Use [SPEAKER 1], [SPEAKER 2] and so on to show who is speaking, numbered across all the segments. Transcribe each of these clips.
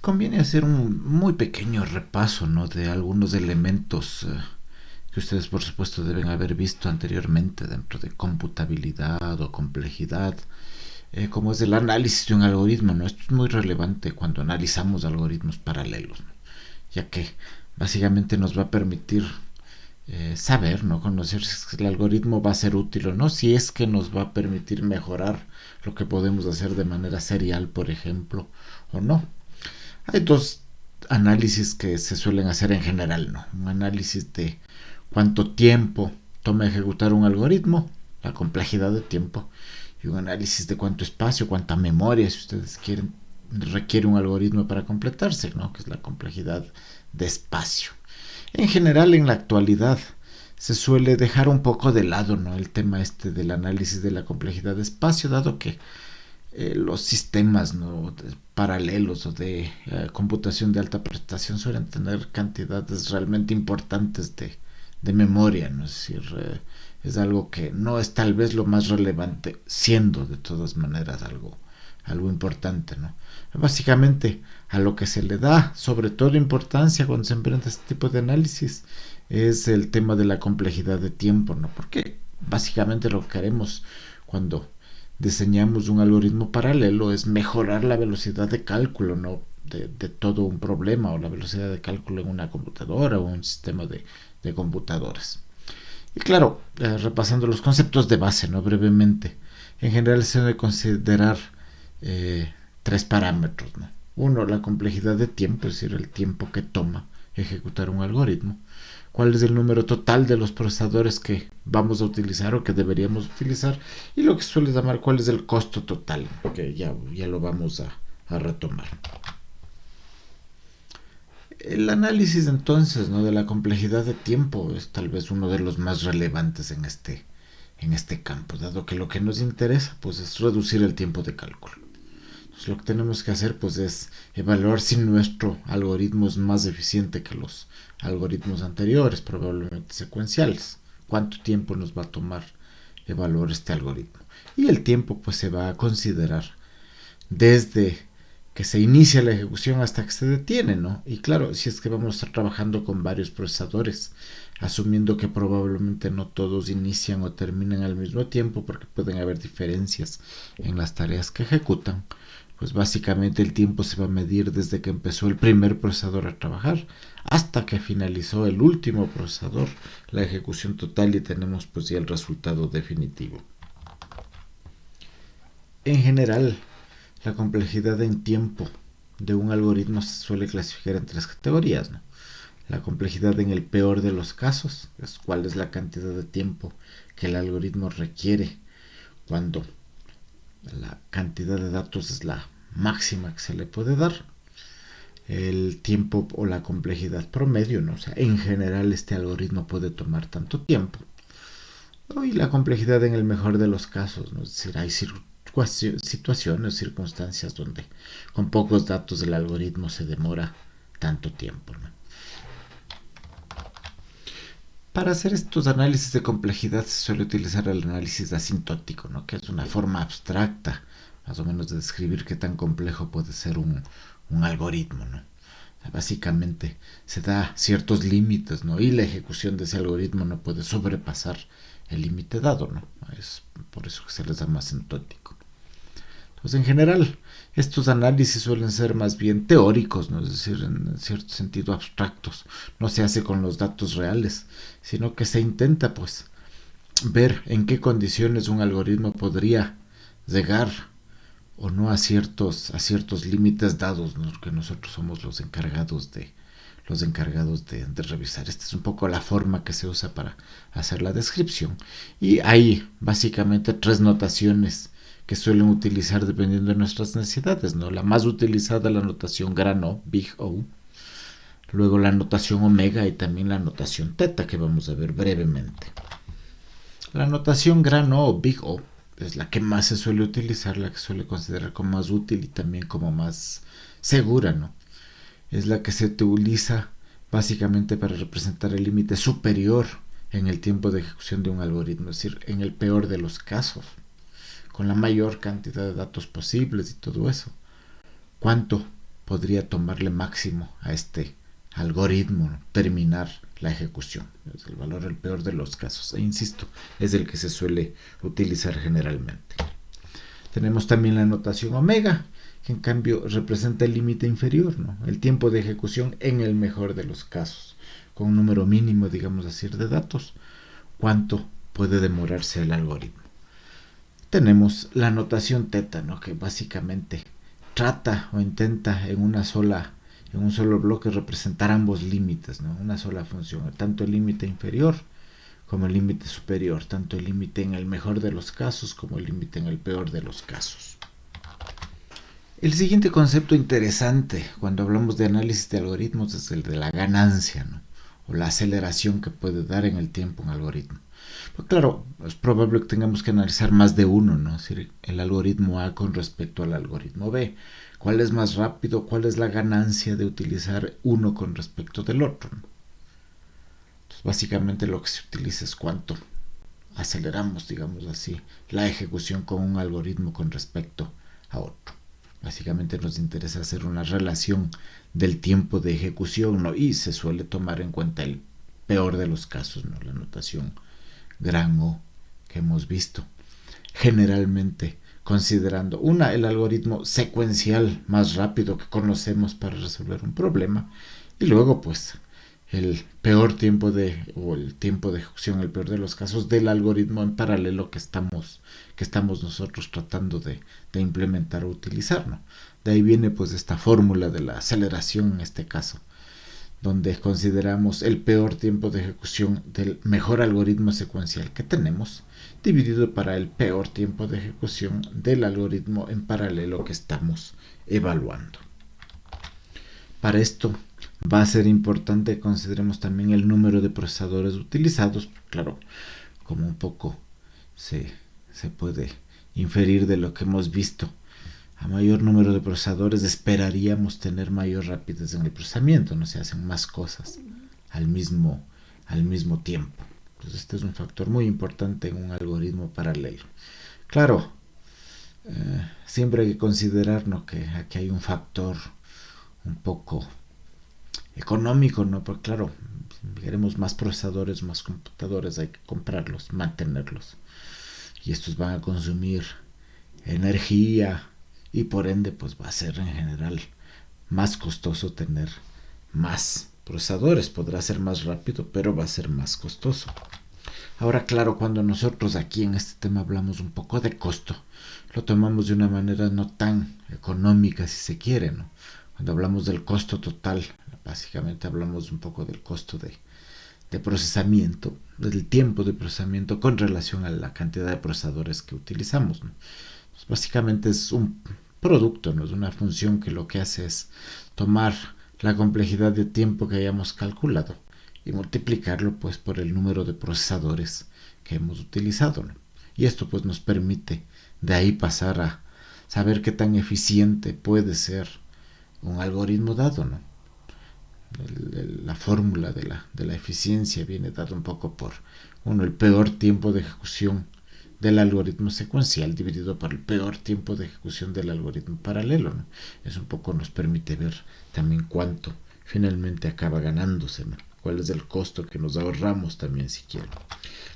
[SPEAKER 1] conviene hacer un muy pequeño repaso, ¿no?, de algunos elementos que ustedes por supuesto deben haber visto anteriormente dentro de computabilidad o complejidad, como es el análisis de un algoritmo, ¿no? Esto es muy relevante cuando analizamos algoritmos paralelos, ¿no?, ya que básicamente nos va a permitir saber, ¿no?, conocer si el algoritmo va a ser útil o no, si es que nos va a permitir mejorar lo que podemos hacer de manera serial, por ejemplo, o no. Hay dos análisis que se suelen hacer en general, ¿no? Un análisis de cuánto tiempo toma ejecutar un algoritmo, la complejidad de tiempo, y un análisis de cuánto espacio, cuánta memoria, si ustedes quieren, requiere un algoritmo para completarse, ¿no?, que es la complejidad de espacio. En general, en la actualidad, se suele dejar un poco de lado, ¿no?, el tema este del análisis de la complejidad de espacio, dado que los sistemas, ¿no?, paralelos o de computación de alta prestación suelen tener cantidades realmente importantes de memoria, ¿no? Es decir, es algo que no es tal vez lo más relevante, siendo de todas maneras algo importante, ¿no? Básicamente, a lo que se le da sobre todo importancia cuando se emprende este tipo de análisis es el tema de la complejidad de tiempo, ¿no? Porque básicamente lo que queremos cuando diseñamos un algoritmo paralelo es mejorar la velocidad de cálculo, ¿no?, de todo un problema, o la velocidad de cálculo en una computadora o un sistema de computadoras. Y claro, repasando los conceptos de base, ¿no?, brevemente, en general se debe considerar tres parámetros, ¿no? Uno, la complejidad de tiempo, es decir, el tiempo que toma ejecutar un algoritmo. Cuál es el número total de los procesadores que vamos a utilizar o que deberíamos utilizar, y lo que suele llamar cuál es el costo total, que ya lo vamos a retomar. El análisis entonces, ¿no?, de la complejidad de tiempo es tal vez uno de los más relevantes en este campo, dado que lo que nos interesa pues es reducir el tiempo de cálculo. Entonces, lo que tenemos que hacer pues es evaluar si nuestro algoritmo es más eficiente que los algoritmos anteriores, probablemente secuenciales. ¿Cuánto tiempo nos va a tomar evaluar este algoritmo? Y el tiempo pues se va a considerar desde que se inicia la ejecución hasta que se detiene, ¿no? Y claro, si es que vamos a estar trabajando con varios procesadores, asumiendo que probablemente no todos inician o terminan al mismo tiempo porque pueden haber diferencias en las tareas que ejecutan, pues básicamente el tiempo se va a medir desde que empezó el primer procesador a trabajar hasta que finalizó el último procesador la ejecución total, y tenemos pues ya el resultado definitivo. En general, la complejidad en tiempo de un algoritmo se suele clasificar en tres categorías, ¿no? La complejidad en el peor de los casos, es cuál es la cantidad de tiempo que el algoritmo requiere cuando la cantidad de datos es la máxima que se le puede dar. El tiempo o la complejidad promedio, ¿no? O sea, en general este algoritmo puede tomar tanto tiempo. Y la complejidad en el mejor de los casos, ¿no? Es decir, hay situaciones, circunstancias donde con pocos datos el algoritmo se demora tanto tiempo, ¿no? Para hacer estos análisis de complejidad se suele utilizar el análisis asintótico, ¿no?, que es una forma abstracta, más o menos, de describir qué tan complejo puede ser un algoritmo, ¿no? Básicamente se da ciertos límites, ¿no?, y la ejecución de ese algoritmo no puede sobrepasar el límite dado, ¿no? Es por eso que se les llama asintótico. Entonces, en general, estos análisis suelen ser más bien teóricos, ¿no?, es decir, en cierto sentido abstractos. No se hace con los datos reales, sino que se intenta pues ver en qué condiciones un algoritmo podría llegar o no a ciertos límites dados, ¿no?, que nosotros somos los encargados de revisar. Esta es un poco la forma que se usa para hacer la descripción. Y hay básicamente tres notaciones que suelen utilizar dependiendo de nuestras necesidades, ¿no? La más utilizada es la notación gran O, Big O, luego la notación omega y también la notación teta, que vamos a ver brevemente. La notación gran O, Big O, es la que más se suele utilizar, la que suele considerar como más útil y también como más segura, ¿no? Es la que se utiliza básicamente para representar el límite superior en el tiempo de ejecución de un algoritmo, es decir, en el peor de los casos, con la mayor cantidad de datos posibles y todo eso. ¿Cuánto podría tomarle máximo a este algoritmo, ¿no?, terminar la ejecución. Es el valor el peor de los casos. E insisto, es el que se suele utilizar generalmente. Tenemos también la notación omega, que en cambio representa el límite inferior, ¿no?, el tiempo de ejecución en el mejor de los casos, con un número mínimo, digamos así, de datos, cuánto puede demorarse el algoritmo. Tenemos la notación teta, ¿no?, que básicamente trata o intenta en un solo bloque representar ambos límites, ¿no?, una sola función, tanto el límite inferior como el límite superior, tanto el límite en el mejor de los casos como el límite en el peor de los casos. El siguiente concepto interesante cuando hablamos de análisis de algoritmos es el de la ganancia, ¿no?, o la aceleración que puede dar en el tiempo un algoritmo. Pues claro, es probable que tengamos que analizar más de uno, ¿no? Es decir, el algoritmo A con respecto al algoritmo B. ¿Cuál es más rápido? ¿Cuál es la ganancia de utilizar uno con respecto del otro, ¿no? Entonces, básicamente lo que se utiliza es cuánto aceleramos, digamos así, la ejecución con un algoritmo con respecto a otro. Básicamente nos interesa hacer una relación del tiempo de ejecución, ¿no?, y se suele tomar en cuenta el peor de los casos, ¿no?, la notación gran O que hemos visto, generalmente considerando el algoritmo secuencial más rápido que conocemos para resolver un problema, y luego pues el tiempo de ejecución, el peor de los casos, del algoritmo en paralelo que estamos nosotros tratando de implementar o utilizar, ¿no? De ahí viene pues esta fórmula de la aceleración en este caso, donde consideramos el peor tiempo de ejecución del mejor algoritmo secuencial que tenemos, dividido para el peor tiempo de ejecución del algoritmo en paralelo que estamos evaluando. Para esto va a ser importante que consideremos también el número de procesadores utilizados. Claro, como un poco se puede inferir de lo que hemos visto, a mayor número de procesadores esperaríamos tener mayor rapidez en el procesamiento, no se hacen más cosas al mismo tiempo. Entonces este es un factor muy importante en un algoritmo paralelo. Claro, siempre hay que considerar, ¿no?, que aquí hay un factor un poco económico, ¿no? Porque claro, si queremos más procesadores, más computadores, hay que comprarlos, mantenerlos. Y estos van a consumir energía y por ende pues va a ser en general más costoso tener más procesadores. Podrá ser más rápido, pero va a ser más costoso. Ahora, claro, cuando nosotros aquí en este tema hablamos un poco de costo, lo tomamos de una manera no tan económica, si se quiere, ¿no? Cuando hablamos del costo total, básicamente hablamos un poco del costo de procesamiento, del tiempo de procesamiento con relación a la cantidad de procesadores que utilizamos, ¿no? Pues básicamente es un producto, ¿no? Es una función que lo que hace es tomar la complejidad de tiempo que hayamos calculado y multiplicarlo pues por el número de procesadores que hemos utilizado, ¿no? Y esto pues nos permite de ahí pasar a saber qué tan eficiente puede ser un algoritmo dado, ¿no? La fórmula de la eficiencia viene dada un poco por el peor tiempo de ejecución del algoritmo secuencial dividido por el peor tiempo de ejecución del algoritmo paralelo, ¿no? Eso un poco nos permite ver también cuánto finalmente acaba ganándose, ¿no? Cuál es el costo que nos ahorramos también, si quieren.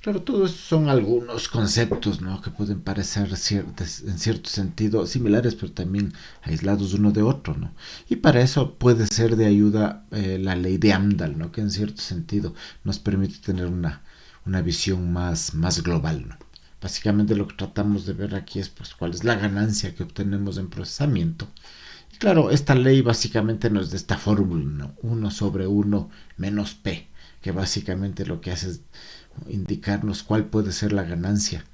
[SPEAKER 1] Claro, todos son algunos conceptos, ¿no?, que pueden parecer en cierto sentido similares, pero también aislados uno de otro, ¿no? Y para eso puede ser de ayuda la ley de Amdahl, ¿no?, que en cierto sentido nos permite tener una visión más global, ¿no? Básicamente lo que tratamos de ver aquí es pues cuál es la ganancia que obtenemos en procesamiento. Y claro, esta ley básicamente nos da esta fórmula, ¿no?, 1 sobre 1 menos P, que básicamente lo que hace es indicarnos cuál puede ser la ganancia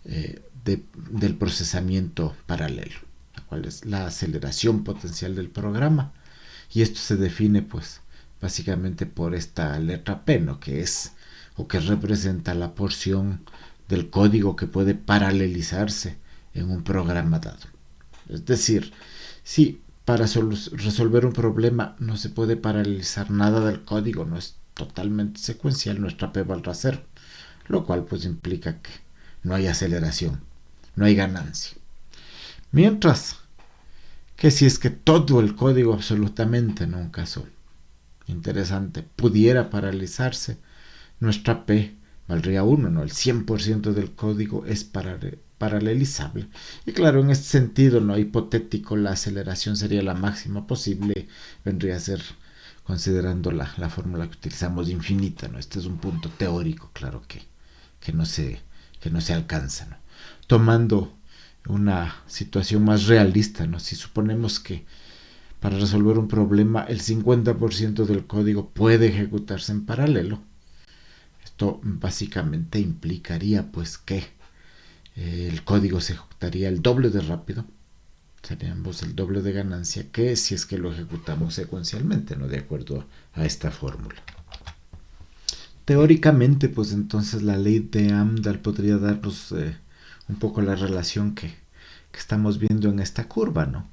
[SPEAKER 1] del procesamiento paralelo, cuál es la aceleración potencial del programa, y esto se define pues básicamente por esta letra P, ¿no?, que es o que representa la porción del código que puede paralelizarse en un programa dado. Es decir, si para resolver un problema no se puede paralelizar nada del código, no es totalmente secuencial, nuestra P valdrá 0, lo cual pues implica que no hay aceleración, no hay ganancia. Mientras que si es que todo el código absolutamente, en un caso interesante, pudiera paralizarse, nuestra P valdría 1, ¿no? El 100% del código es paralelizable. Y claro, en este sentido, no hipotético, la aceleración sería la máxima posible, vendría a ser, considerando la fórmula que utilizamos, infinita, ¿no? Este es un punto teórico, claro que, no, se, que no se alcanza, ¿no? Tomando una situación más realista, ¿no? Si suponemos que para resolver un problema el 50% del código puede ejecutarse en paralelo, esto básicamente implicaría pues que el código se ejecutaría el doble de rápido, seríamos el doble de ganancia que si es que lo ejecutamos secuencialmente, ¿no? De acuerdo a esta fórmula. Teóricamente, pues entonces la ley de Amdahl podría darnos un poco la relación que estamos viendo en esta curva, ¿no?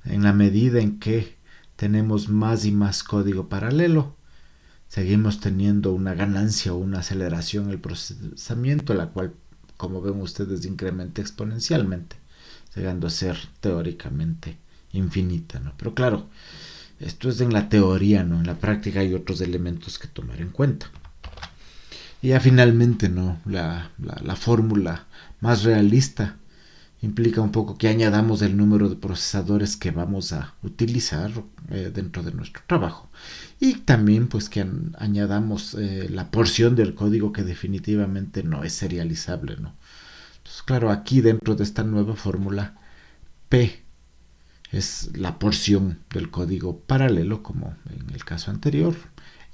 [SPEAKER 1] En la medida en que tenemos más y más código paralelo, seguimos teniendo una ganancia o una aceleración en el procesamiento, la cual, como ven ustedes, incrementa exponencialmente, llegando a ser teóricamente infinita, ¿no? Pero claro, esto es en la teoría, ¿no? En la práctica hay otros elementos que tomar en cuenta. Y ya finalmente, ¿no? La fórmula más realista implica un poco que añadamos el número de procesadores que vamos a utilizar dentro de nuestro trabajo y también pues que añadamos la porción del código que definitivamente no es serializable, ¿no? Entonces claro, aquí dentro de esta nueva fórmula P es la porción del código paralelo como en el caso anterior,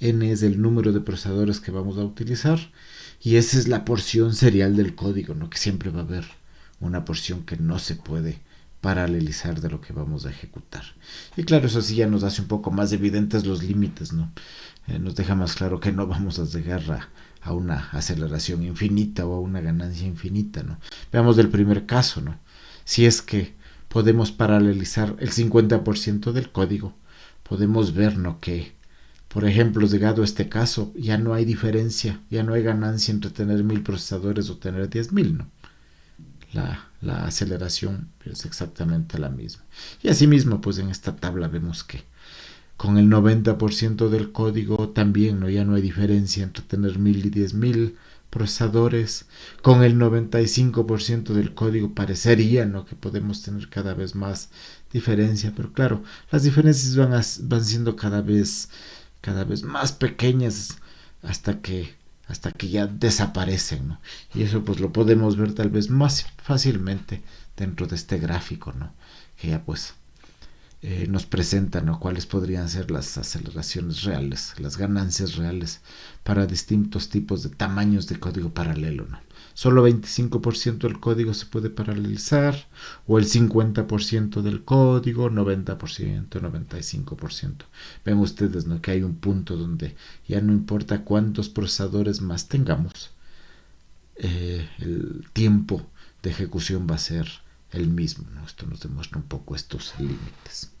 [SPEAKER 1] N es el número de procesadores que vamos a utilizar y esa es la porción serial del código, ¿no? Que siempre va a haber una porción que no se puede paralelizar de lo que vamos a ejecutar. Y claro, eso sí ya nos hace un poco más evidentes los límites, ¿no? Nos deja más claro que no vamos a llegar a una aceleración infinita o a una ganancia infinita, ¿no? Veamos del primer caso, ¿no? Si es que podemos paralelizar el 50% del código, podemos ver, ¿no? Que, por ejemplo, llegado a este caso, ya no hay diferencia, ya no hay ganancia entre tener 1000 procesadores o tener 10.000, ¿no? La aceleración es exactamente la misma. Y asimismo, pues en esta tabla vemos que con el 90% del código también ¿no? Ya no hay diferencia entre tener 1000 y 10.000 procesadores. Con el 95% del código parecería ¿no? que podemos tener cada vez más diferencia, pero claro, las diferencias van siendo cada vez más pequeñas hasta que ya desaparecen, ¿no? Y eso pues lo podemos ver tal vez más fácilmente dentro de este gráfico, ¿no? Que ya pues nos presentan ¿no? cuáles podrían ser las aceleraciones reales, las ganancias reales para distintos tipos de tamaños de código paralelo, ¿no? Solo 25% del código se puede paralelizar, o el 50% del código, 90%, 95%. Ven ustedes ¿no? que hay un punto donde ya no importa cuántos procesadores más tengamos, el tiempo de ejecución va a ser el mismo, ¿no? Esto nos demuestra un poco estos límites.